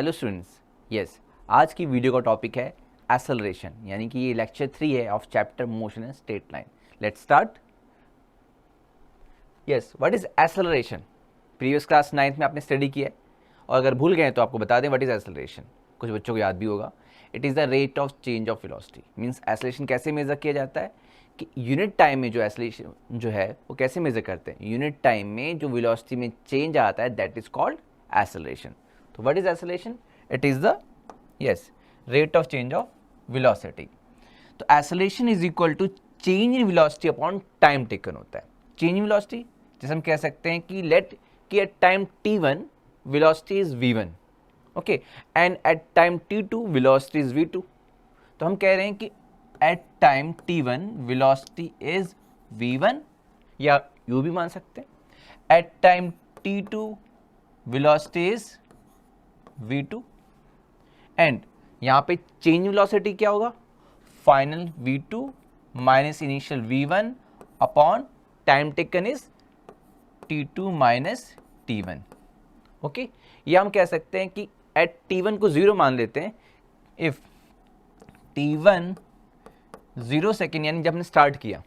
Hello students, yes आज की video का टॉपिक है एक्सेलरेशन, यानी कि ये लेक्चर 3 है of chapter motion and straight line. Let's start. Yes, what is acceleration? Previous class 9th में आपने स्टडी किया है, और अगर भूल गए तो आपको बता दें व्हाट इज एक्सेलरेशन। कुछ बच्चों को याद भी होगा। It is the rate of change of velocity. Means acceleration कैसे मेजर किया जाता है कि यूनिट टाइम में जो एक्सेलरेशन जो है वो कैसे मेजर करते हैं। यूनिट टाइम में जो वेलोसिटी में चेंज आता है दैट इज कॉल्ड एक्सेलरेशन। तो what is acceleration? It is the rate of change of velocity. तो acceleration is equal to change in velocity upon time taken होता है। चेंज इन वेलोसिटी जैसे हम कह सकते हैं कि लेट कि at time t1 velocity is v1, okay, and at time t2 velocity is v2। तो हम कह रहे हैं कि at time t1 velocity is v1, या यू भी मान सकते हैं at time t2 velocity is v2, and यहाँ पे चेंज वेलोसिटी क्या होगा? Final v2 minus initial v1 upon time taken is t2 minus t1, okay. या हम कह सकते हैं कि एट t1 को 0 मान लेते हैं। इफ t1 0 सेकेंड यानी जब हमने स्टार्ट किया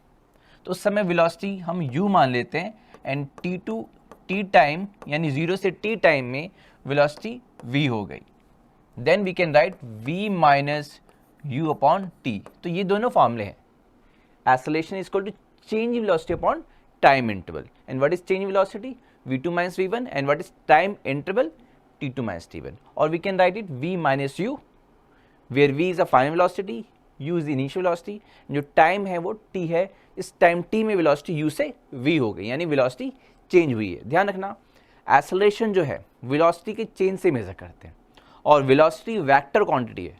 तो उस समय वेलोसिटी हम u मान लेते हैं, एंड t2 t टाइम यानी 0 से t टाइम में वेलोसिटी v हो गई। Then we can write v minus u upon t। तो ये दोनों फॉर्मूले हैं। Acceleration is equal to change in velocity upon time interval, and what is change in velocity? v2 minus v1, and what is time interval? t2 minus t1, or we can write it v minus u, where v is a final velocity, u is the initial velocity, जो time है वो t है। इस time t में velocity u से v हो गई, यानी velocity चेंज हुई है। ध्यान रखना, एक्सेलरेशन जो है velocity के चेंज से मेजर करते हैं, और velocity वेक्टर क्वांटिटी है,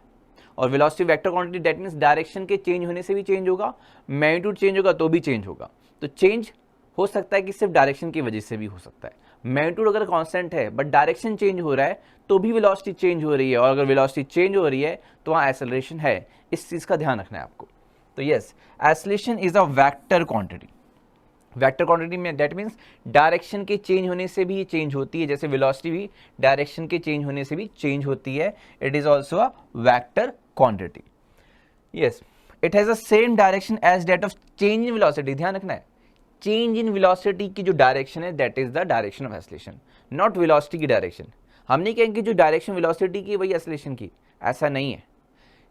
और velocity vector quantity that means direction के चेंज होने से भी चेंज होगा, मैग्नीट्यूड चेंज होगा तो भी चेंज होगा। तो चेंज हो सकता है कि सिर्फ डायरेक्शन की वजह से भी हो सकता है। मैग्नीट्यूड अगर कांस्टेंट है बट डायरेक्शन चेंज हो रहा है तो भी वेलोसिटी चेंज हो रही है, और अगर वेलोसिटी चेंज हो रही है तो वहाँ एक्सेलरेशन है। इस चीज़ का ध्यान रखना है आपको। तो yes, acceleration is a vector quantity. Vector quantity में दैट मीन्स डायरेक्शन के चेंज होने से भी ये चेंज होती है, जैसे वेलोसिटी भी डायरेक्शन के चेंज होने से भी चेंज होती है। It is also a vector quantity. Yes, it has the same direction as that of change in velocity. ध्यान रखना है, चेंज इन वेलोसिटी की जो डायरेक्शन है that is the direction of acceleration, not velocity की direction. हम नहीं कहेंगे जो डायरेक्शन वेलोसिटी की वही एक्सेलरेशन की, ऐसा नहीं है।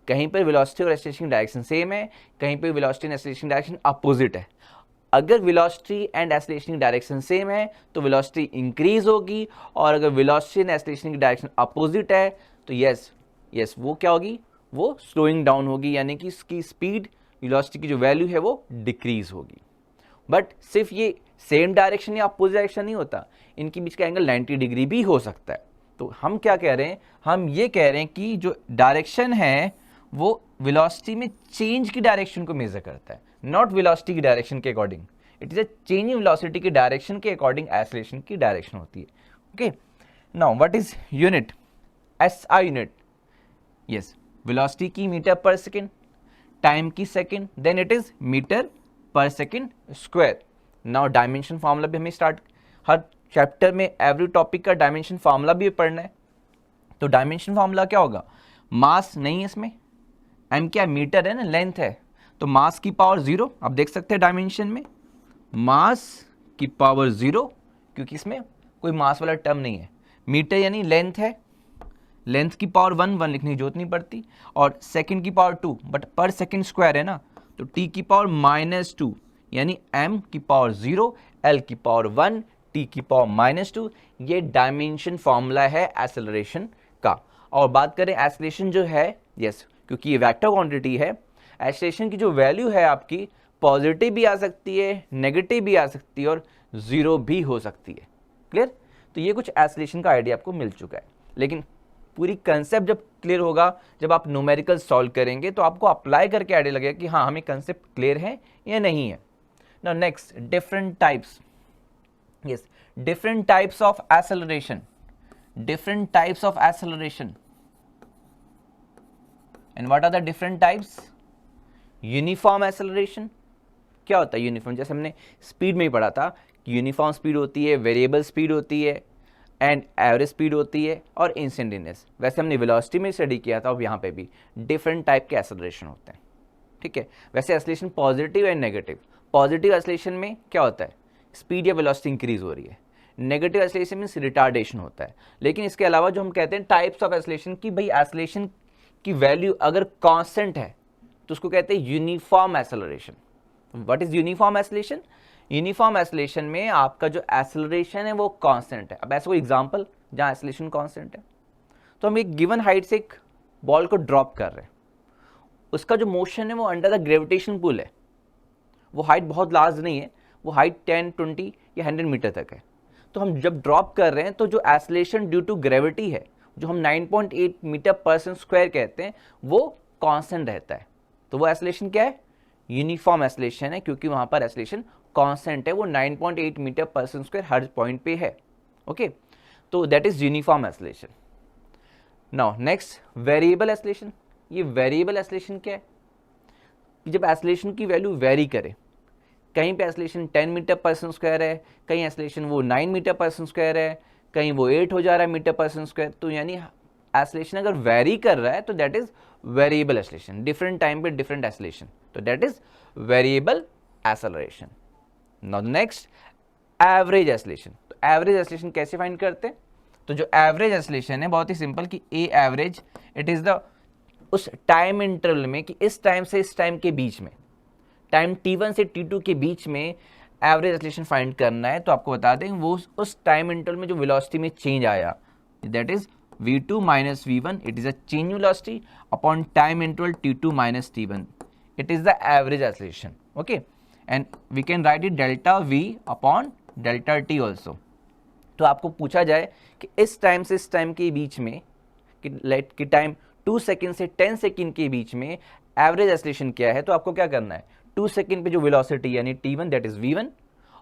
कहीं पर वेलोसिटी और एक्सेलरेशन की डायरेक्शन सेम है, कहीं पर velocity and acceleration direction opposite है। अगर वेलोसिटी एंड एक्सेलरेशन की डायरेक्शन सेम है तो वेलोसिटी इंक्रीज होगी, और अगर वेलोसिटी एंड एक्सेलरेशन की डायरेक्शन अपोजिट है तो यस वो क्या होगी? वो स्लोइंग डाउन होगी, यानी कि इसकी स्पीड, वेलोसिटी की जो वैल्यू है वो डिक्रीज होगी। बट सिर्फ ये सेम डायरेक्शन या अपोजिट डायरेक्शन नहीं होता, इनके बीच का एंगल 90 डिग्री भी हो सकता है। तो हम क्या कह रहे हैं? हम ये कह रहे हैं कि जो डायरेक्शन है वो वेलोसिटी में चेंज की डायरेक्शन को मेजर करता है, नॉट वेलोसिटी की डायरेक्शन के according. It is a change in velocity की डायरेक्शन के अकॉर्डिंग एक्सेलरेशन की डायरेक्शन होती है। Okay, now what is unit? SI unit. Yes, velocity की मीटर पर सेकेंड, टाइम की second, then it is metre per second square. Now dimension formula भी हमें start, हर चैप्टर में एवरी टॉपिक का डायमेंशन फार्मूला भी पढ़ना है। तो डायमेंशन फार्मूला क्या होगा? मास नहीं है इसमें, m क्या मीटर है ना, लेंथ है, तो मास की पावर 0। आप देख सकते हैं डायमेंशन में मास की पावर 0, क्योंकि इसमें कोई मास वाला टर्म नहीं है। मीटर यानी लेंथ है, लेंथ की पावर 1 लिखने की जरूरत नहीं पड़ती, और सेकेंड की पावर 2, बट पर सेकेंड स्क्वायर है ना, तो t की पावर -2 यानी m की पावर 0, l की पावर 1, t की पावर -2। ये डायमेंशन फॉर्मूला है एक्सेलरेशन का। और बात करें एक्सेलरेशन जो है, यस, क्योंकि ये वेक्टर क्वांटिटी है, एक्सेलरेशन की जो वैल्यू है आपकी पॉजिटिव भी आ सकती है, नेगेटिव भी आ सकती है, और 0 भी हो सकती है। क्लियर? तो ये कुछ एक्सेलरेशन का आइडिया आपको मिल चुका है, लेकिन पूरी कंसेप्ट जब क्लियर होगा, जब आप न्यूमेरिकल सॉल्व करेंगे तो आपको अप्लाई करके आइडिया लगेगा कि हाँ हमें कंसेप्ट क्लियर है या नहीं है। Now next, different types. Yes, different types of acceleration, different types of acceleration. And what are the different types? Uniform acceleration. क्या होता है यूनिफॉर्म? जैसे हमने स्पीड में ही पढ़ा था कि यूनिफॉर्म स्पीड होती है, वेरिएबल स्पीड होती है, एंड एवरेज स्पीड होती है और इंस्टेंटेनियस। वैसे हमने वेलोसिटी में स्टडी किया था, अब यहाँ पे भी डिफरेंट टाइप के एक्सेलरेशन होते हैं, ठीक है। वैसे acceleration positive and negative. Positive acceleration में क्या होता है, स्पीड या वेलोसिटी इंक्रीज हो रही है। नेगेटिव एक्सेलरेशन मीन्स रिटार्डेशन होता है। लेकिन इसके अलावा जो हम कहते हैं टाइप्स ऑफ एक्सेलरेशन की, भाई एक्सेलरेशन की वैल्यू अगर कांस्टेंट है तो उसको कहते हैं uniform acceleration. What is uniform acceleration? Uniform acceleration में आपका जो एक्सेलरेशन है वो कांस्टेंट है। अब ऐसा कोई एग्जांपल जहां एक्सेलरेशन कांस्टेंट है, तो हम एक गिवन हाइट से एक बॉल को ड्रॉप कर रहे हैं, उसका जो मोशन है वो अंडर द ग्रेविटेशन पुल है। वो हाइट बहुत लार्ज नहीं है, वो हाइट 10, 20 या 100 मीटर तक है। तो हम जब ड्रॉप कर रहे हैं तो जो एक्सेलरेशन ड्यू टू ग्रेविटी है, जो हम 9.8 मीटर पर सेकंड स्क्वायर कहते हैं, वो कांस्टेंट रहता है। तो वो एक्सेलरेशन क्या है? यूनिफॉर्म एक्सेलरेशन है, क्योंकि वहां पर एक्सेलरेशन कांस्टेंट है, वो 9.8 मीटर पर सेकंड स्क्वायर हर पॉइंट पे है। ओके, तो that is uniform acceleration. Now next, variable acceleration. ये वेरिएबल एक्सेलरेशन क्या है? जब एक्सेलरेशन की वैल्यू वेरी करे, कहीं पे एक्सेलरेशन 10 मीटर पर सेकंड स्क्वायर है, कहीं एक्सेलरेशन वो 9 मीटर पर सेकंड स्क्वायर है, कहीं वो 8 हो जा रहा है मीटर पर सेकंड स्क्वायर, तो यानी एक्सेलरेशन अगर वेरी कर रहा है तो that is variable acceleration. Different time पे डिफरेंट एक्सेलरेशन, तो that is variable acceleration. Now next, average acceleration. तो एवरेज एक्सेलरेशन कैसे फाइंड करते हैं? तो जो एवरेज एक्सेलरेशन है बहुत ही सिंपल, कि ए एवरेज इट इज द उस टाइम इंटरवल में, कि इस टाइम से इस टाइम के बीच में, टाइम t1 से t2 के बीच में एवरेज एक्सेलरेशन फाइंड करना है। तो आपको बता दें वो उस टाइम इंटरवल में जो वेलोसिटी में चेंज आया, that is v2 minus v1, it is a change velocity upon time interval t2 minus t1, it is the average acceleration. Okay, and we can write it delta v upon delta t also. तो आपको पूछा जाए कि इस time से इस time के बीच में, कि टाइम 2 सेकेंड से 10 सेकेंड के बीच में एवरेज एक्सेलरेशन क्या है, तो आपको क्या करना है, 2 सेकेंड पे जो वेलोसिटी यानी t1 दैट इज v1,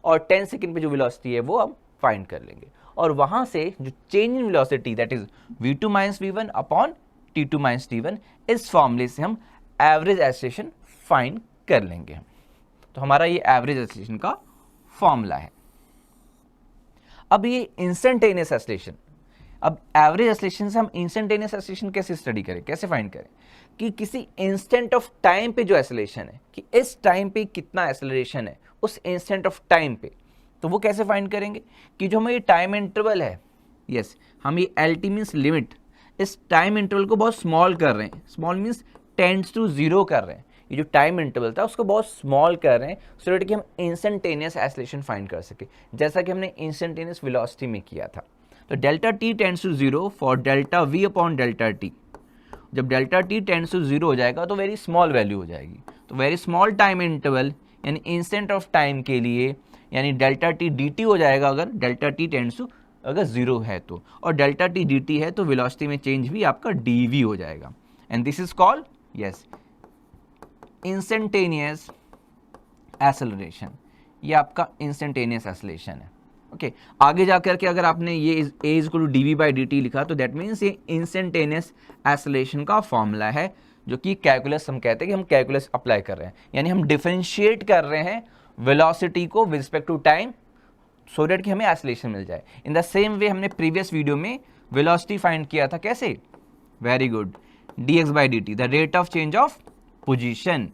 और 10 सेकेंड पे जो वेलोसिटी है वो हम फाइंड कर लेंगे, और वहां से जो change in velocity that is v2 minus v1 upon t2 minus t1, इस फॉर्मूले से हम एवरेज एक्सेलरेशन फाइंड कर लेंगे। तो हमारा ये एवरेज एक्सेलरेशन का फॉर्मूला है। अब ये इंस्टेंटेनियस एक्सेलरेशन, अब एवरेज एक्सेलरेशन से हम इंस्टेंटेनियस एक्सेलरेशन कैसे स्टडी करें, कैसे फाइंड करें, कि किसी इंस्टेंट ऑफ टाइम पे जो एक्सेलरेशन है, कि इस टाइम पे कितना एक्सेलरेशन है उस इंस्टेंट ऑफ टाइम पे, तो वो कैसे फाइंड करेंगे, कि जो हमें ये टाइम इंटरवल है, यस, हम ये LT मीन्स लिमिट, इस टाइम इंटरवल को बहुत स्मॉल कर रहे हैं, स्मॉल मीन्स टेंड्स टू 0 कर रहे हैं। ये जो टाइम इंटरवल था उसको बहुत स्मॉल कर रहे हैं, सो दैट कि हम इंस्टेंटेनियस एक्सेलरेशन फाइंड कर सके, जैसा कि हमने इंस्टेंटेनियस वेलोसिटी में किया था। तो delta t tends to 0 for delta v upon delta t। जब डेल्टा t टेंड्स टू 0 हो जाएगा तो वेरी स्मॉल वैल्यू हो जाएगी। तो वेरी स्मॉल टाइम इंटरवल यानी इंस्टेंट ऑफ टाइम के लिए, यानी डेल्टा t dt हो जाएगा अगर डेल्टा t टेंड्स टू अगर 0 है तो, और डेल्टा t dt है तो वेलोसिटी में चेंज भी आपका dv हो जाएगा, and this is called yes instantaneous acceleration. ये आपका इंस्टेंटेनियस एक्सेलरेशन है। ओके, आगे जाकर के अगर आपने ये a is equal to dv by dt लिखा तो दैट मीन्स ये इंस्टेंटेनियस एक्सेलरेशन का फॉर्मूला है, जो कि कैलकुलस हम कहते हैं कि हम कैलकुलस अप्लाई कर रहे हैं, यानी हम डिफरेंशिएट कर रहे हैं वेलोसिटी को with respect to time, so that कि हमें एक्सेलरेशन मिल जाए। इन द सेम वे हमने प्रीवियस वीडियो में वेलोसिटी फाइंड किया था, कैसे? Very good, dx by dt, the rate of change of position,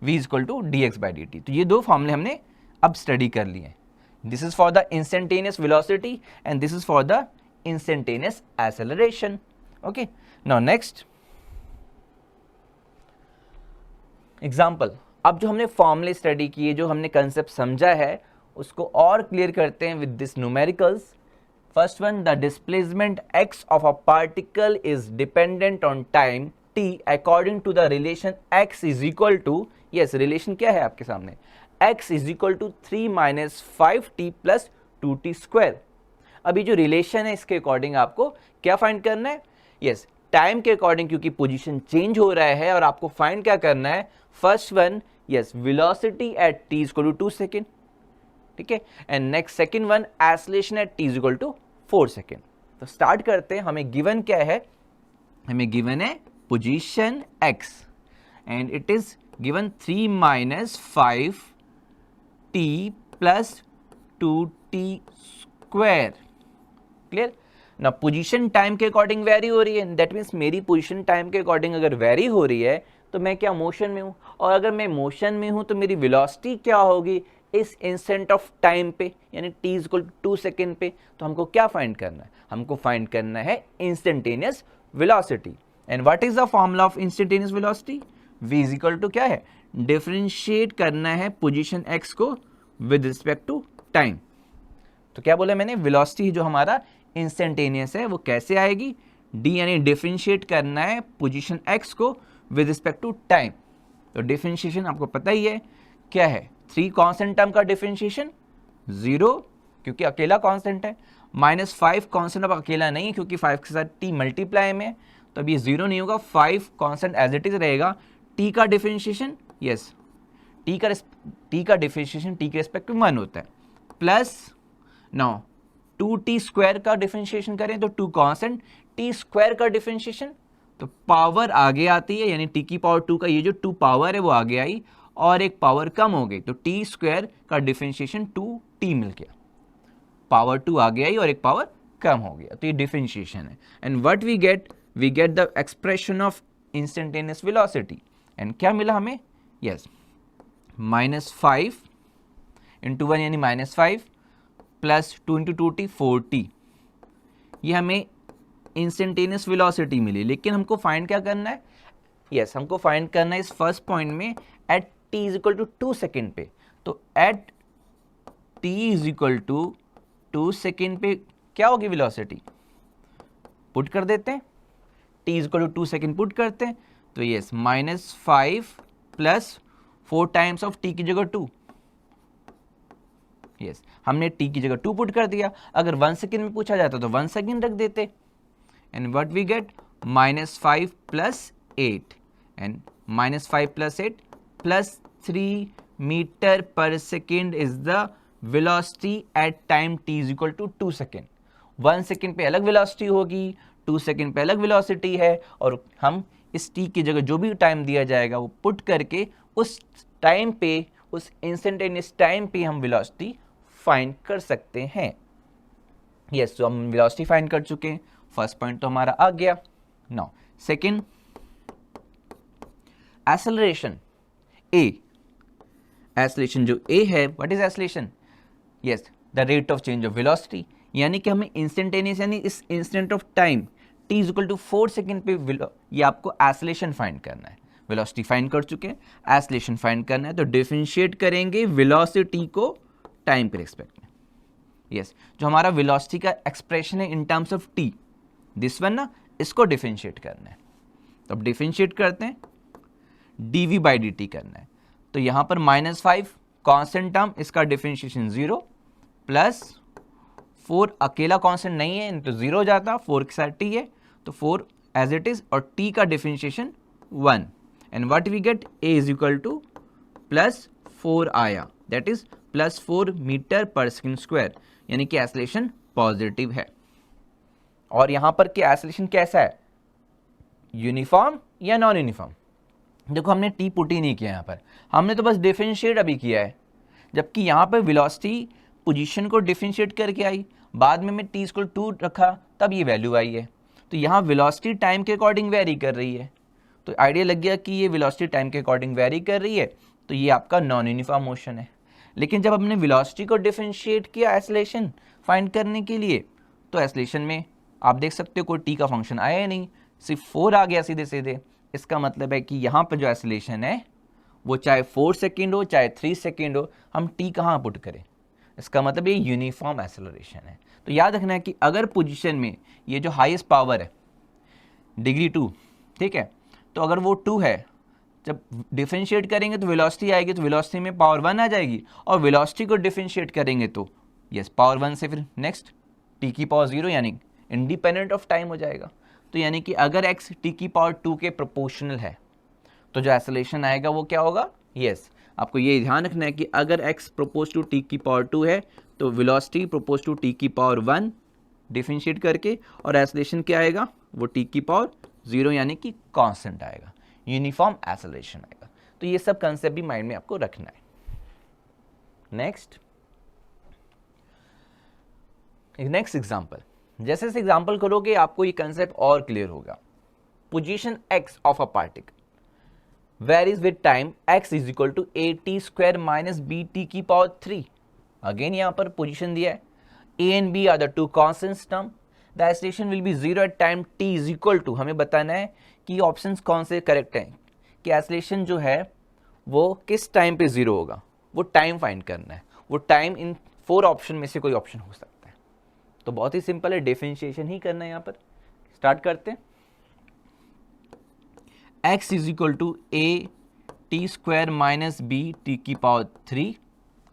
v is equal to dx by dt। तो ये दो फॉर्मूले हमने अब स्टडी कर लिए हैं। This is for the instantaneous velocity and this is for the instantaneous acceleration. Okay, now next example। अब जो हमने फॉर्मूले स्टडी किए, जो हमने कंसेप्ट समझा है, उसको और क्लियर करते हैं with this numericals. First one, the displacement x of a particle is dependent on time t according to the relation x is equal to, yes, relation क्या है आपके सामने, x is equal to 3 minus 5t plus 2t square. अभी जो relation है इसके according आपको क्या फाइंड करना है, यस, टाइम के अकॉर्डिंग, क्योंकि पोजीशन चेंज हो रहा है, और आपको फाइंड क्या करना है, first one, yes, velocity at t is equal to 2 second, ठीक है, and next second one, acceleration at t is equal to 4 second. तो स्टार्ट करते हैं। हमें गिवन क्या है, हमें गिवन है position x and it is given 3 minus 5t plus 2t square, clear. ना पोजीशन टाइम के अकॉर्डिंग वेरी हो रही है, दैट मीन्स मेरी पोजीशन टाइम के अकॉर्डिंग अगर वेरी हो रही है तो मैं क्या मोशन में हूँ, और अगर मैं मोशन में हूँ तो मेरी वेलोसिटी क्या होगी इस इंस्टेंट ऑफ टाइम पे, यानी t is equal to 2 second पे। तो हमको क्या फाइंड करना है, हमको फाइंड करना है instantaneous velocity. And what is the formula of instantaneous velocity, v is equal to क्या है, डिफरेंशिएट करना है पोजीशन x को विद रिस्पेक्ट टू टाइम। तो क्या बोला मैंने, वेलोसिटी जो हमारा इंस्टेंटेनियस है वो कैसे आएगी, d यानी डिफरेंशिएट करना है पोजीशन x को विद रिस्पेक्ट टू टाइम। तो डिफरेंशिएशन आपको पता ही है क्या है, 3 कांस्टेंट टर्म का डिफरेंशिएशन 0 क्योंकि अकेला कांस्टेंट है, -5 कांस्टेंट अब अकेला नहीं है क्योंकि 5 के साथ t मल्टीप्लाई में है, तो अब ये 0 नहीं होगा, 5 कांस्टेंट एज इट इज रहेगा। t का डिफरेंशिएशन यस t का डिफरेंशिएशन t के रिस्पेक्ट में 1 होता है, प्लस नाउ 2t स्क्वायर का डिफरेंशिएशन करें तो 2 कांस्टेंट, t स्क्वायर का डिफरेंशिएशन तो पावर आगे आती है, यानी t की पावर 2 का ये जो 2 पावर है वो आगे आई और एक पावर कम हो गई, तो t स्क्वायर का डिफरेंशिएशन 2t मिल गया, पावर 2 आगे आई और एक पावर कम हो गया, तो ये डिफरेंशिएशन है। And what we get the expression of instantaneous velocity. एंड क्या मिला हमें, यस -5 इंटू 1 यानी -5 प्लस 2 इंटू 2t 4t, ये हमें इंस्टेंटेनियस वेलोसिटी मिली। लेकिन हमको फाइंड क्या करना है, यस हमको फाइंड करना है इस फर्स्ट पॉइंट में at t is equal to 2 second पे। तो at t is equal to 2 second पे क्या होगी वेलोसिटी, पुट कर देते हैं, t is equal to 2 second put करते हैं, तो yes -5 plus 4 times of t की जगह 2, यस हमने t की जगह 2 पुट कर दिया। अगर 1 सेकेंड में पूछा जाता तो 1 सेकेंड रख देते, and what we get -5 plus 8 and -5 plus 8 plus 3 metre per second is the velocity at time t is equal to 2 second. 1 second पे अलग वेलोसिटी होगी, 2 सेकेंड पे अलग वेलोसिटी है, और हम इस t की जगह जो भी टाइम दिया जाएगा वो पुट करके उस टाइम पे, उस इंस्टेंटेनियस टाइम पे हम वेलोसिटी फाइंड कर सकते हैं। यस तो हम वेलोसिटी फाइंड कर चुके हैं, फर्स्ट पॉइंट तो हमारा आ गया। Now second, acceleration a, acceleration जो a है, what is acceleration, yes the rate of change of velocity, यानी कि हमें इंस्टेंटेनियस यानी इस instant of time t is equal to 4 second पे ये आपको एक्सेलरेशन फाइंड करना है। वेलोसिटी फाइंड कर चुके हैं, एक्सेलरेशन फाइंड करना है, तो डिफरेंशिएट करेंगे वेलोसिटी को टाइम के रिस्पेक्ट में। यस जो हमारा वेलोसिटी का एक्सप्रेशन है in terms of t, this one ना, इसको डिफरेंशिएट करना है, तो अब डिफरेंशिएट करते हैं, dv बाई dt करना है, तो यहां पर -5 कांस्टेंट टर्म, इसका डिफरेंशिएशन 0 प्लस 4 अकेला कांस्टेंट नहीं है तो 0 हो जाता, 4 के साथ t है तो 4 एज इट इज, और t का differentiation 1, and what we get a is equal to plus 4 आया, that is plus 4 metre per second square, यानी कि एक्सेलरेशन पॉजिटिव है। और यहां पर क्या एक्सेलरेशन कैसा है, यूनिफॉर्म या नॉन यूनिफॉर्म, देखो हमने टी पुट ही नहीं किया यहाँ पर, हमने तो बस डिफरेंशिएट अभी किया है, जबकि यहाँ पर वेलोसिटी पोजीशन को डिफरेंशिएट करके आई, बाद में मैं टी इक्वल 2 रखा तब ये वैल्यू आई है। तो यहाँ वेलोसिटी टाइम के अकॉर्डिंग वेरी कर रही है, तो आइडिया लग गया कि ये वेलोसिटी टाइम के अकॉर्डिंग वेरी कर रही है, तो ये आपका नॉन यूनिफॉर्म मोशन है। लेकिन जब हमने वेलोसिटी को डिफरेंशिएट किया एक्सेलरेशन फाइंड करने के लिए, तो एक्सेलरेशन में आप देख सकते हो कोई टी का फंक्शन आया ही नहीं, सिर्फ 4 आ गया सीधे सीधे। इसका मतलब है कि यहाँ पर जो एक्सेलरेशन है वो चाहे 4 सेकेंड हो चाहे 3 सेकेंड हो, हम टी कहाँ पुट करें, इसका मतलब ये यूनिफॉर्म एक्सेलरेशन है। तो याद रखना है कि अगर पोजीशन में ये जो हाईएस्ट पावर है डिग्री 2, ठीक है, तो अगर वो 2 है, जब डिफरेंशिएट करेंगे तो वेलोसिटी आएगी, तो वेलोसिटी में पावर 1 आ जाएगी, और वेलोसिटी को डिफरेंशिएट करेंगे तो यस पावर 1 से फिर नेक्स्ट टी की पावर 0, यानी इंडिपेंडेंट ऑफ टाइम हो जाएगा। तो यानी कि अगर x टी की पावर 2 के प्रोपोर्शनल है तो जो एक्सेलरेशन आएगा वो क्या होगा, यस आपको ये ध्यान रखना है कि अगर x प्रोपोज टू टी की पावर 2 है तो वेलोसिटी प्रोपोज टू टी की पावर 1 डिफरेंशिएट करके, और एक्सेलरेशन क्या आएगा, वो टी की पावर 0 यानी कि कांस्टेंट आएगा, यूनिफॉर्म एक्सेलरेशन आएगा। तो ये सब कंसेप्ट भी माइंड में आपको रखना है। नेक्स्ट एग्जांपल, जैसे जैसे एग्जाम्पल करोगे आपको ये कंसेप्ट और क्लियर होगा. Position x of a particle varies with time x is equal to at square minus bt की पावर 3. अगेन यहाँ पर पोजीशन दिया है, a and b are the two constants term. The acceleration will be 0 at time t is equal to, हमें बताना है कि options कौन से करेक्ट हैं, कि एक्सेलरेशन जो है वो किस टाइम पे 0 होगा, वो टाइम फाइंड करना है. वो टाइम इन 4 ऑप्शन में से कोई ऑप्शन हो सकता है. तो बहुत ही सिंपल है, डिफरेंशिएशन ही करना है. यहाँ पर स्टार्ट करते हैं. x is equal to a t square minus B T की पावर 3.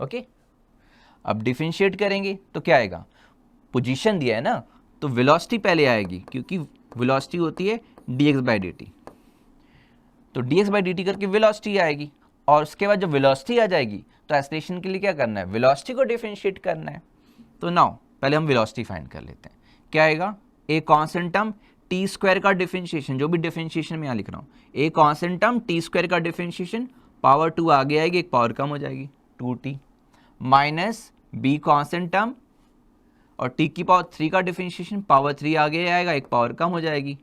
ओके, अब डिफरेंशिएट करेंगे तो क्या आएगा, पोजीशन दिया है ना, तो वेलोसिटी पहले आएगी, क्योंकि वेलोसिटी होती है dx बाई डी टी. तो dx बाई डी टी करके वेलोसिटी आएगी, और उसके बाद जब वेलोसिटी आ जाएगी तो एक्सेलरेशन के लिए क्या करना है, वेलोसिटी को डिफरेंशिएट करना है. तो नाउ पहले हम वेलोसिटी फाइंड कर लेते हैं. क्या आएगा, a constant term T square का डिफरेंशिएशन, जो भी डिफरेंशिएशन में यहाँ लिख रहा हूँ, a constant term T square का डिफरेंशिएशन पावर 2 आगे आएगी, एक पावर कम हो जाएगी 2t, minus be constant term और t की पावर 3 का डिफरेंशिएशन पावर 3 आगे आएगा, एक पावर कम हो जाएगी,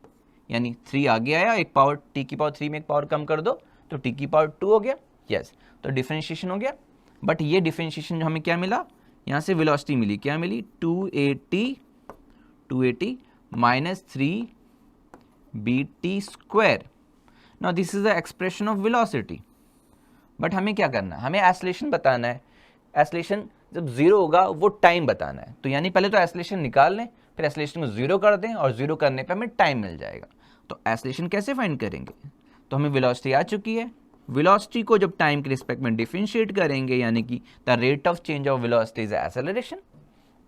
यानी 3 आगे आया, एक पावर t की पावर 3 में एक पावर कम कर दो तो t की पावर 2 हो गया. यस, तो डिफरेंशिएशन हो गया. बट ये डिफरेंशिएशन जो हमें क्या मिला, यहाँ से वेलोसिटी मिली, क्या मिली, 2at minus 3bt square. Now this is the expression of velocity. But हमें क्या करना है, हमें एक्सेलरेशन बताना है. एक्सेलरेशन जब 0 होगा वो टाइम बताना है. तो यानी पहले तो एक्सेलरेशन निकाल लें, फिर एक्सेलरेशन को 0 कर दें, और 0 करने पे हमें टाइम मिल जाएगा. तो एक्सेलरेशन कैसे फाइंड करेंगे, तो हमें वेलोसिटी आ चुकी है. वेलोसिटी को जब टाइम के रिस्पेक्ट में डिफरेंशिएट करेंगे, यानी कि the rate of change of velocity is acceleration.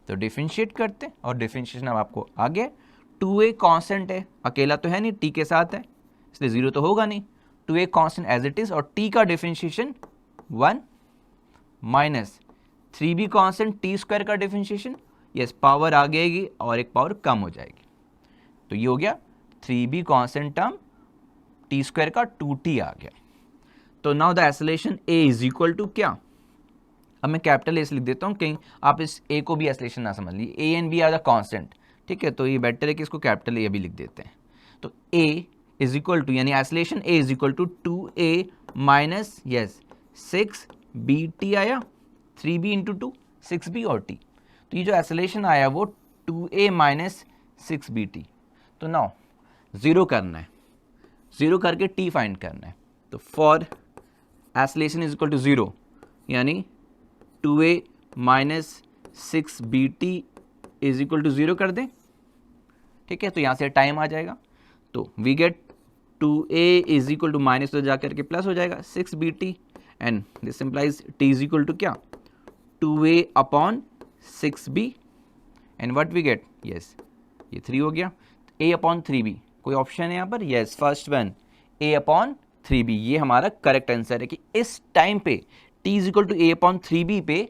तो डिफरेंशिएट करते हैं, और डिफरेंशिएशन अब आपको आ गया. 2a कांस्टेंट है, अकेला तो है नहीं, t के साथ है, इसलिए 0 तो होगा नहीं. 2a constant as it is, और t का differentiation 1, minus 3b constant t square का डिफरेंशिएशन, यस पावर आ गएगी और एक पावर कम हो जाएगी. तो ये हो गया 3b constant term t square का 2t आ गया. तो now the acceleration a is equal to क्या, अब मैं कैपिटल ए लिख देता हूँ, कहीं आप इस a को भी एक्सेलरेशन ना समझ लीजिए. a and b are the constant, ठीक है, तो ये बेटर है कि इसको कैपिटल ए भी लिख देते हैं. तो a इज इक्वल टू, यानी acceleration a is equal to 2a minus yes 6bt आया, 3b इंटू 2 6b और t. तो ये जो एक्सेलरेशन आया वो 2a माइनस 6bt. तो नाउ 0 करना है, 0 करके t फाइंड करना है. तो for acceleration is equal to 0, यानी 2a minus 6bt is equal to 0 कर दें, ठीक है. तो यहाँ से टाइम आ जाएगा, तो we get 2a is equal to minus तो जाकर के प्लस हो जाएगा 6bt, and this implies t is equal to क्या, 2a upon 6b, and what we get, yes ये 3 हो गया. a अपॉन 3b कोई ऑप्शन है यहाँ पर, yes first one a upon 3b, ये हमारा करेक्ट आंसर है कि इस टाइम पे t is equal to a upon 3b पे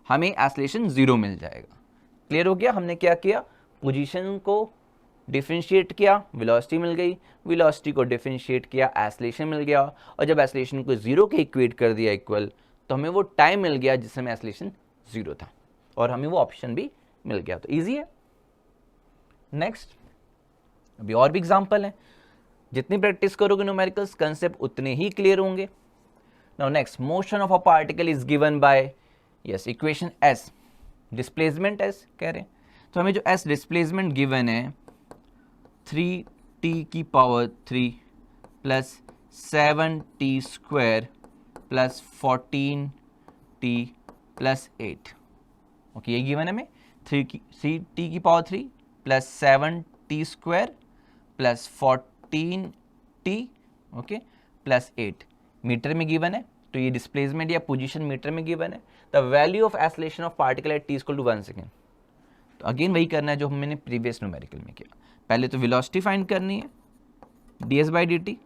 हमें एक्सेलरेशन 0 मिल जाएगा. क्लियर हो गया, हमने क्या किया, पोजीशन को डिफरेंशिएट किया, वेलोसिटी मिल गई, वेलोसिटी को डिफरेंशिएट किया, एक्सेलरेशन मिल गया, और जब एक्सेलरेशन को 0 के इक्वेट कर दिया इक्वल, तो हमें वो टाइम मिल गया जिस समय एक्सेलरेशन 0 था, और हमें वो ऑप्शन भी मिल गया. तो ईजी है. नेक्स्ट, अभी और भी एग्जाम्पल हैं, जितनी प्रैक्टिस करोगे न्यूमेरिकल्स कंसेप्ट उतने ही क्लियर होंगे. Now next, motion of a particle is given by yes equation s, displacement s कह रहे हैं. तो हमें जो s डिस्प्लेसमेंट गिवन है 3t की power 3 plus 7t square plus 14t plus 8. Okay, ये गिवन है हमें 3t की power 3 plus 7t square plus 14t okay plus 8 metre में गिवन है. तो ये डिस्प्लेसमेंट या पोजीशन मीटर में गिवन है. The value of acceleration of particle at t equal to 1 second. तो अगेन वही करना है जो मैंने प्रीवियस न्यूमेरिकल में किया. पहले तो वेलोसिटी फाइंड करनी है, ds बाई डी टी.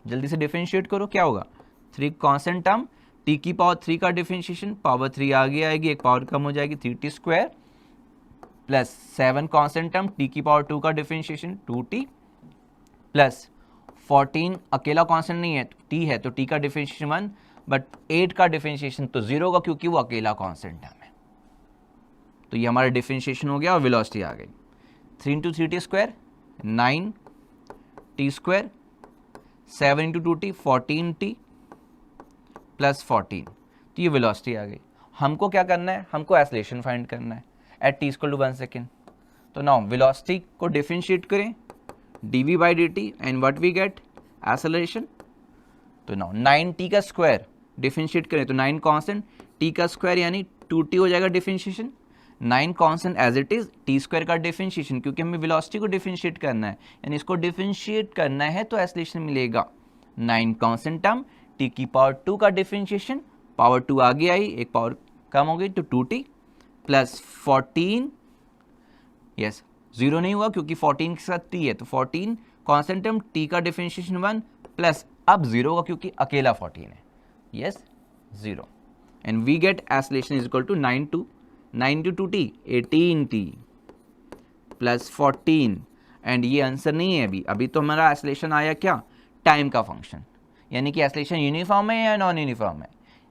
जल्दी से डिफरेंशिएट करो, क्या होगा, 3 कांस्टेंट टर्म t की पावर 3 का डिफरेंशिएशन पावर 3 आगे आएगी, एक पावर कम हो जाएगी 3t square plus 7 constant term t की पावर 2 का डिफरेंशिएशन 2t प्लस 14 अकेला कांस्टेंट नहीं है, t है, तो t का डिफरेंशिएशन 1, बट 8 का डिफरेंशिएशन तो 0 होगा क्योंकि वो अकेला कांस्टेंट टर्म है. तो ये हमारा डिफरेंशिएशन हो गया और वेलोसिटी आ गई। 3 into 3t square 9t square, 7 into 2t 14t plus 14, तो ये वेलोसिटी आ गई। हमको क्या करना है, हमको एक्सेलरेशन फाइंड करना है at t equal to 1 second. तो नाउ वेलोसिटी को डिफरेंशिएट करें dv by dt and what we get acceleration. तो नाउ 9t का स्क्वायर डिफरेंशिएट करें तो 9 कांस्टेंट, t का स्क्वायर यानी 2t हो जाएगा differentiation, 9 constant as it is, t square का डिफरेंशिएशन, क्योंकि हमें वेलोसिटी को डिफरेंशिएट करना है यानी इसको डिफरेंशिएट करना है तो एक्सेलरेशन मिलेगा 9 कांस्टेंट टर्म, t की पावर 2 का डिफरेंशिएशन, पावर 2 आगे आई, एक पावर कम हो गई तो 2t प्लस 14, यस 0 नहीं हुआ क्योंकि 14 के साथ t है, तो 14 कांस्टेंट टर्म, t का डिफरेंशिएशन 1 प्लस अब 0 होगा क्योंकि अकेला 14 है, yes 0, and we get acceleration is equal to 9 to 2t 18t plus 14, एंड ये आंसर नहीं है अभी तो हमारा एक्सेलरेशन आया क्या, टाइम का फंक्शन, यानी कि एक्सेलरेशन यूनिफॉर्म है या नॉन यूनिफॉर्म है,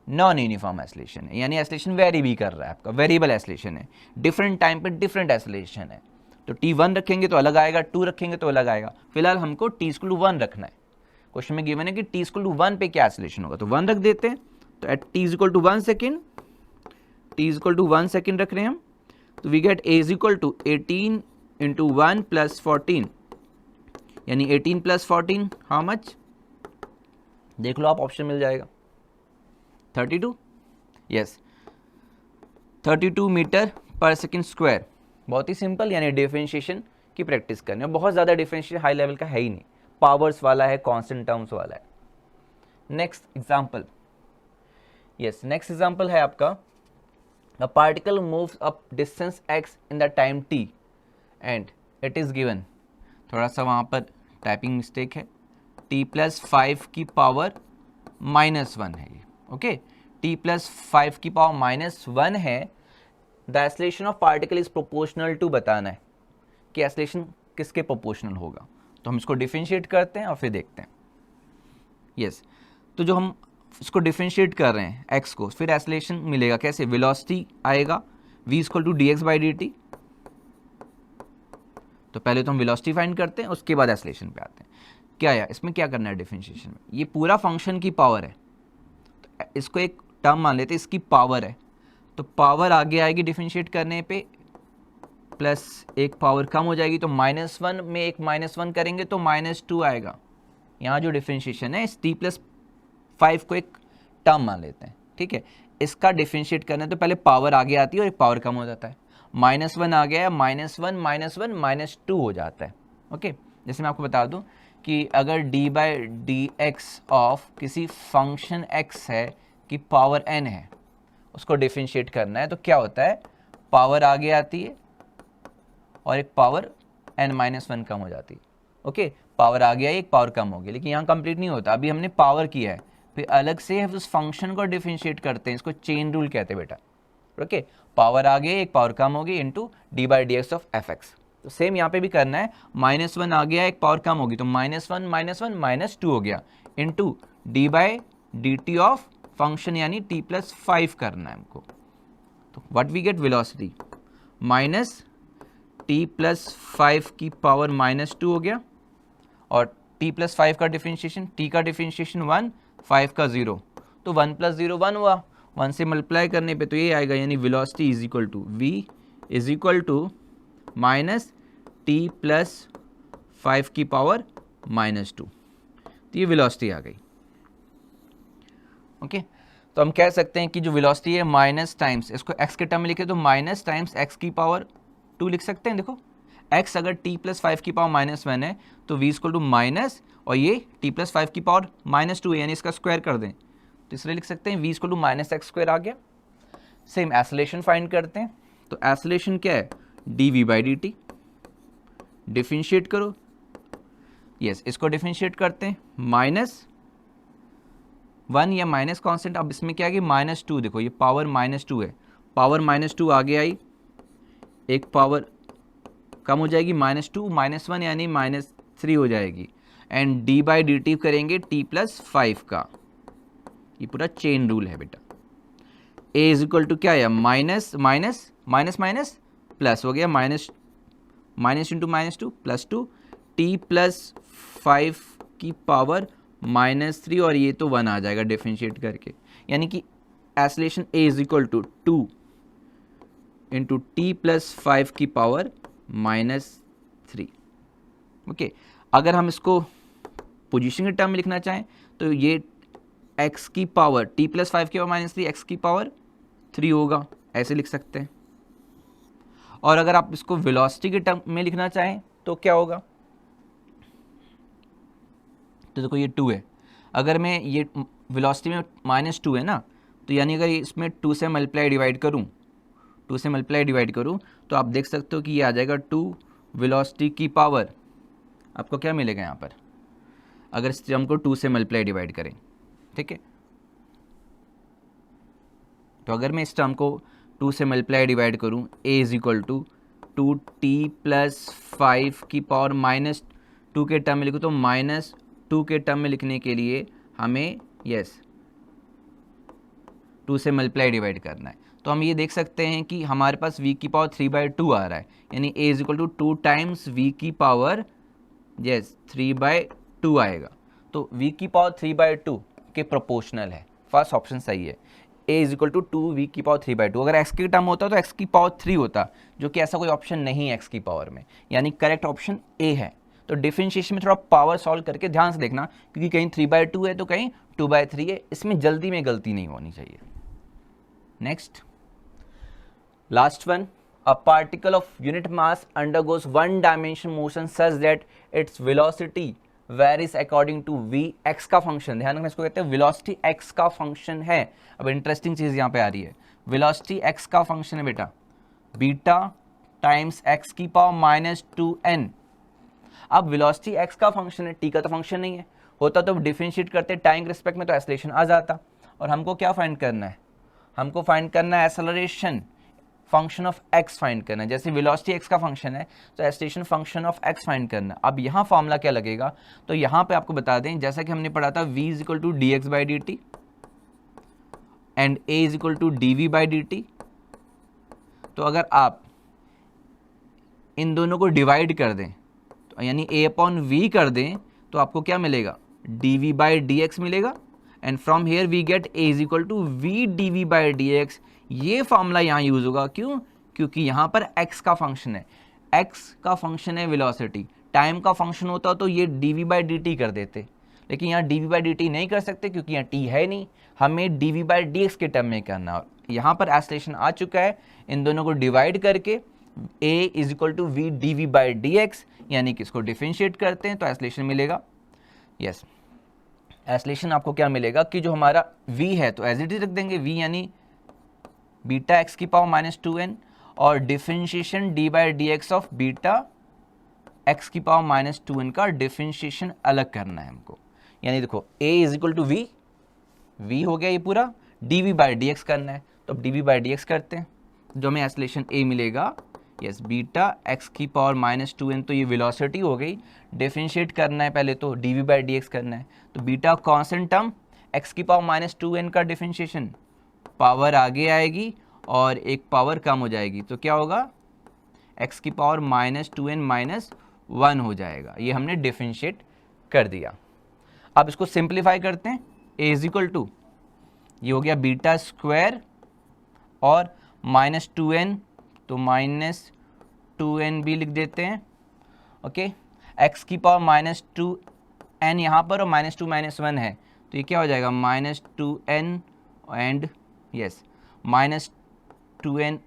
नॉन यूनिफॉर्म एक्सेलरेशन है, यानी एक्सेलरेशन वेरी भी कर रहा है, आपका वेरिएबल एक्सेलरेशन है, डिफरेंट टाइम पे डिफरेंट एक्सेलरेशन है। तो t1 रखेंगे तो अलग आएगा, 2 रखेंगे तो अलग आएगा, फिलहाल हमको t इक्वल टू 1 रखना है। क्वेश्चन में गिवन है कि t इक्वल टू 1 पे क्या एक्सेलरेशन होगा, तो 1 रख देते हैं। तो at t equal to 1 second, t equal to 1 second रख रहे हैं हम, तो we get a is equal to 18 into 1 plus 14, यानी 18 प्लस 14 हाउ मच, देख लो आप, ऑप्शन मिल जाएगा 32, yes 32 metre per second square. बहुत ही सिंपल, यानी डिफरेंशिएशन की प्रैक्टिस करनी है, बहुत ज़्यादा डिफरेंशिएशन हाई लेवल का है ही नहीं, पावर्स वाला है, कांस्टेंट टर्म्स वाला है। Next example, yes next example है आपका, a particle moves up distance x in the time t and it is given, थोड़ा सा वहाँ पर टाइपिंग मिस्टेक है, t प्लस 5 की पावर -1 है ये, ओके t प्लस 5 की पावर -1 है, the acceleration of particle is proportional to, बताना है कि एक्सेलरेशन किसके प्रोपोर्शनल होगा। तो हम इसको डिफरेंशिएट करते हैं और फिर देखते हैं, यस तो जो हम इसको डिफरेंशिएट कर रहे हैं x को, फिर एक्सेलरेशन मिलेगा कैसे, वेलोसिटी आएगा v equal to dx by dt। तो पहले तो हम वेलोसिटी फाइंड करते हैं, उसके बाद एक्सेलरेशन पे आते हैं। क्या है इसमें, क्या करना है डिफरेंशिएशन में, ये पूरा फंक्शन की पावर है, तो इसको एक टर्म मान लेते हैं, इसकी पावर है, तो पावर आगे आएगी डिफरेंशिएट करने पे, प्लस एक पावर कम हो जाएगी, तो -1 में एक -1 करेंगे तो -2 आएगा। यहाँ जो डिफरेंशिएशन है इस t प्लस 5 को एक टर्म मान लेते हैं, ठीक है, इसका डिफरेंशिएट करना है तो पहले पावर आगे आती है और एक पावर कम हो जाता है, -1 आ गया है, -1 -2 हो जाता है, ओके। जैसे मैं आपको बता दूं कि अगर d by D x of किसी फंक्शन x है कि पावर n है, उसको डिफरेंशिएट करना है तो क्या होता है, पावर आगे आती है और एक पावर n-1 कम हो जाती है, ओके पावर आ गया, एक पावर कम हो गई, लेकिन यहाँ कंप्लीट नहीं होता, अभी हमने पावर किया है, फिर अलग से उस फंक्शन को डिफरेंशिएट करते हैं, इसको चेन रूल कहते हैं बेटा, ओके पावर आ गई, एक पावर कम हो गई, into d by D x of F x. तो सेम यहाँ पे भी करना है, -1 आ गया, एक पावर कम होगी, तो -1 -2 हो गया, into d by d t of function यानी t प्लस 5 करना है हमको। तो what we get, velocity minus t plus 5 की पावर -2 हो गया, और t प्लस 5 का डिफरेंशिएशन, t का डिफरेंशिएशन 1, 5 का 0, तो 1 प्लस 0 1 हुआ, 1 से मल्टीप्लाई करने पे तो ये आएगा, यानी velocity is equal to v is equal to minus t plus 5 की पावर -2, तो ये वेलोसिटी आ गई, ओके। तो हम कह सकते हैं कि जो वेलोसिटी है माइनस टाइम्स, इसको x के टर्म में लिखे तो माइनस टाइम्स x की पावर 2 लिख सकते हैं। देखो x अगर t प्लस 5 की पावर -1 है तो v इक्वल टू माइनस, और ये t प्लस 5 की पावर -2 है, यानी इसका स्क्वायर कर दें तो इसलिए लिख सकते हैं v इक्वल टू -x² आ गया। सेम एक्सेलरेशन फाइंड करते हैं, तो एक्सेलरेशन क्या है, dv बाई dt, डिफरेंशिएट करो, यस इसको डिफरेंशिएट करते हैं, -1 या माइनस कांस्टेंट, अब इसमें क्या है, -2, देखो ये पावर -2 है, पावर -2 आगे आई, एक पावर कम हो जाएगी, -2 -1 यानी -3 हो जाएगी, and d by d T करेंगे t प्लस 5 का, ये पूरा चेन रूल है बेटा। a इज इक्वल टू क्या है, minus minus minus minus plus हो गया, minus into minus two plus two, T plus 5 की पावर -3, और ये तो 1 आ जाएगा डिफरेंशिएट करके, यानी कि acceleration a is equal to 2 into t plus 5 की पावर -3। ओके, अगर हम इसको पोजीशन के टर्म में लिखना चाहें तो ये x की पावर t प्लस 5 की पावर -3 x की पावर 3 होगा, ऐसे लिख सकते हैं। और अगर आप इसको वेलोसिटी के टर्म में लिखना चाहें तो क्या होगा, तो देखो ये 2 है, अगर मैं ये वेलोसिटी में -2 है ना, तो यानी अगर इसमें 2 से मल्टीप्लाई डिवाइड करूं तो आप देख सकते हो कि ये आ जाएगा 2 वेलोसिटी की पावर, आपको क्या मिलेगा यहाँ पर अगर इस टर्म को 2 से मल्टीप्लाई डिवाइड करें, ठीक है। तो अगर मैं इस टर्म को 2 से मल्टीप्लाई डिवाइड करूं, a is equal to 2t plus 5 की पावर -2 के टर्म में लिखूँ, तो -2 के टर्म में लिखने के लिए हमें 2 से मल्टीप्लाई डिवाइड करना है। तो हम ये देख सकते हैं कि हमारे पास v की पावर 3/2 आ रहा है, यानी a is equal to 2 times v की पावर 3/2 आएगा। तो v की पावर 3/2 के प्रोपोर्शनल है, फर्स्ट ऑप्शन सही है। a is equal to 2v की पावर 3/2, अगर x की टर्म होता तो x की पावर 3 होता, जो कि ऐसा कोई ऑप्शन नहीं है x की पावर में, यानी करेक्ट ऑप्शन a है। तो डिफरेंशिएशन में थोड़ा पावर सॉल्व करके ध्यान से देखना, क्योंकि कहीं 3/2 है तो कहीं 2/3 है, इसमें जल्दी में गलती नहीं होनी चाहिए। Next, last one, a particle of unit mass undergoes one dimension motion such that its velocity varies according to v x का फंक्शन, ध्यान रखना इसको कहते हैं वेलोसिटी x का फंक्शन है। अब इंटरेस्टिंग चीज यहाँ पे आ रही है, वेलोसिटी x का फंक्शन है बेटा बीटा टाइम्स x की पावर -2n। अब वेलोसिटी x का फंक्शन है, t का तो फंक्शन नहीं है, होता तो डिफरेंशिएट करते टाइम के रिस्पेक्ट में तो एक्सेलरेशन आ जाता, और हमको क्या फाइंड करना है, हमको फाइंड करना है acceleration function of x find करना है। जैसे वेलोसिटी x का फंक्शन है तो acceleration function of x find करना है। अब यहाँ फॉर्मूला क्या लगेगा, तो यहाँ पे आपको बता दें, जैसा कि हमने पढ़ा था v is equal to d x by d t and a is equal to d we by d t. तो अगर आप इन दोनों को डिवाइड कर दें, तो यानी a अपॉन v कर दें, तो आपको क्या मिलेगा, D we by D X मिलेगा, and from here we get a is equal to we D we by D X. ये फॉर्मूला यहाँ यूज होगा, क्यों, क्योंकि यहाँ पर x का फंक्शन है, x का फंक्शन है वेलोसिटी, टाइम का फंक्शन होता तो ये dv बाई dt कर देते, लेकिन यहाँ dv बाई dt नहीं कर सकते क्योंकि यहाँ t है नहीं, हमें dv बाई dx के टर्म में करना है। यहाँ पर एक्सेलरेशन आ चुका है, इन दोनों को डिवाइड करके a is equal to v dv by dx, यानी कि इसको डिफरेंशिएट करते हैं तो एक्सेलरेशन मिलेगा। यस, एक्सेलरेशन आपको क्या मिलेगा कि जो हमारा v है तो एज इट इज रख देंगे, v यानी बीटा एक्स की पावर -2n, और differentiation D by D x of beta x की पावर -2n का डिफरेंशिएशन अलग करना है हमको। यानी देखो a is equal to v, v हो गया ये पूरा, d we by D x करना है, तो अब d we by D x करते हैं, जो हमें एक्सेलरेशन a मिलेगा, यस बीटा एक्स की पावर -2n, तो ये वेलोसिटी हो गई, डिफरेंशिएट करना है पहले तो d we by D x करना है, तो बीटा कॉन्स्टेंट टर्म एक्स की पावर -2n का डिफरेंशिएशन, पावर आगे आएगी और एक पावर कम हो जाएगी, तो क्या होगा, x की पावर -2n -1 हो जाएगा। ये हमने डिफरेंशिएट कर दिया। अब इसको सिंप्लीफाई करते हैं, a इज इक्वल टू, ये हो गया बीटा स्क्वायर और -2n, तो -2n भी लिख देते हैं, ओके। x की पावर -2n यहाँ पर और -2 -1 है, तो ये क्या हो जाएगा, -2n एंड यस -2n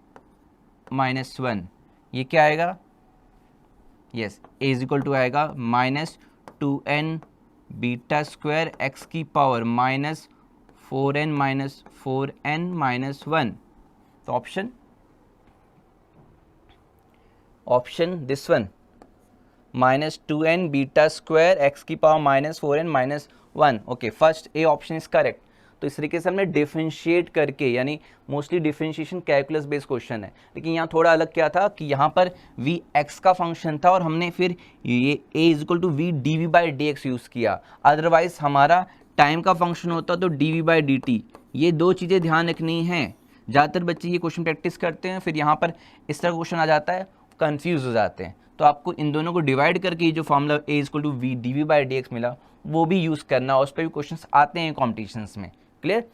-1, ये क्या आएगा, yes a is equal to आएगा -2n बीटा स्क्वायर x की पावर -4n -1। तो option this one, -2n beta square x की power -4n -1। Okay, first a option is correct. तो इस तरीके से हमने डिफरेंशिएट करके, यानी mostly differentiation calculus based question है, लेकिन यहाँ थोड़ा अलग क्या था कि यहाँ पर v x का फंक्शन था और हमने फिर ये a is equal to we D we by D x use किया, अदरवाइज हमारा टाइम का फंक्शन होता तो d we by d t. ये दो चीज़ें ध्यान रखनी हैं, ज़्यादातर बच्चे ये क्वेश्चन प्रैक्टिस करते हैं, फिर यहाँ पर इस तरह का क्वेश्चन आ जाता है, कंफ्यूज हो जाते हैं। तो आपको इन दोनों को डिवाइड करके जो फॉर्मूला A = V dV/dx मिला वो भी यूज़ करना, और उस पर भी क्वेश्चंस आते हैं कॉम्पिटिशन्स में। क्लियर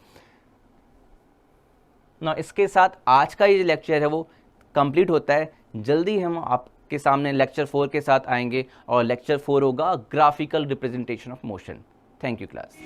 ना। इसके साथ आज का ये लेक्चर है वो कंप्लीट होता है। जल्दी हम आपके सामने लेक्चर 4 के साथ आएंगे, और लेक्चर 4 होगा graphical representation of motion. Thank you class.